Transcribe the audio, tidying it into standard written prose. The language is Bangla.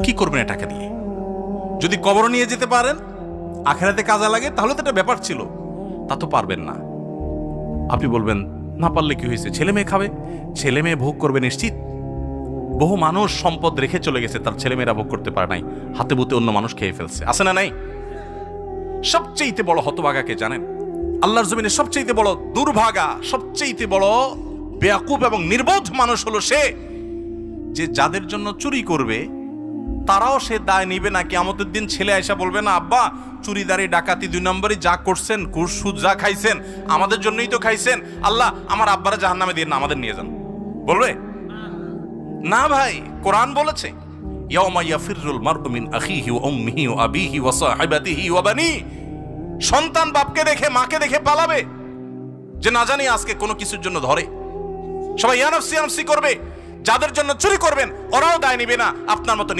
কি করবেন এ টাকা দিয়ে? যদি কবর নিয়ে যেতে পারেন, আখেরাতে কাজে লাগে, তাহলে তো একটা ব্যাপার ছিল। তা তো পারবেন না। আপনি বলবেন না পারলে কি হয়েছে, ছেলে মেয়ে খাবে, ছেলে মেয়ে ভোগ করবে নিশ্চিত। বহু মানুষ সম্পদ রেখে চলে গেছে, তার ছেলেমেয়েরা ভোগ করতে পারে নাই, হাতে বুতে অন্য মানুষ খেয়ে ফেলছে, আছে না নাই? সবচেয়ে বড় হতভাগাকে জানেন? আল্লাহর জমিনে সবচেয়ে বড় দুর্ভাগা, সবচেয়ে বড় বেয়াকুব এবং নির্বোধ মানুষ হলো সে, যে যাদের জন্য চুরি করবে তারাও সে দায় নিবে না। কিয়ামতের দিন ছেলে আয়সা বলবে না, আব্বা চুরিদারি ডাকাতি 2 নম্বরই যা করছেন, ঘুষ সুদ যা খাইছেন আমাদের জন্যই তো খাইছেন, আল্লাহ আমার আব্বারা জাহান্নামে দিয়ে না, আমাদের নিয়ে যান। বলবে না ভাই, কোরআন বলেছে ইয়াউমা ইয়াফিরুল মারউ মিন আখিহি ওয়া উম্মিহি ওয়া আবিহি ওয়া সাহিবাতিহি ওয়া বানি। সন্তান বাপকে দেখে মাকে দেখে পালাবে, যে না জানি আজকে কোনো কিছুর জন্য ধরে। সবাই ইয়া নাফসি করবে। যাদের জন্য চুরি করবেন ওরাও দায় নিবে না, আপনার মতো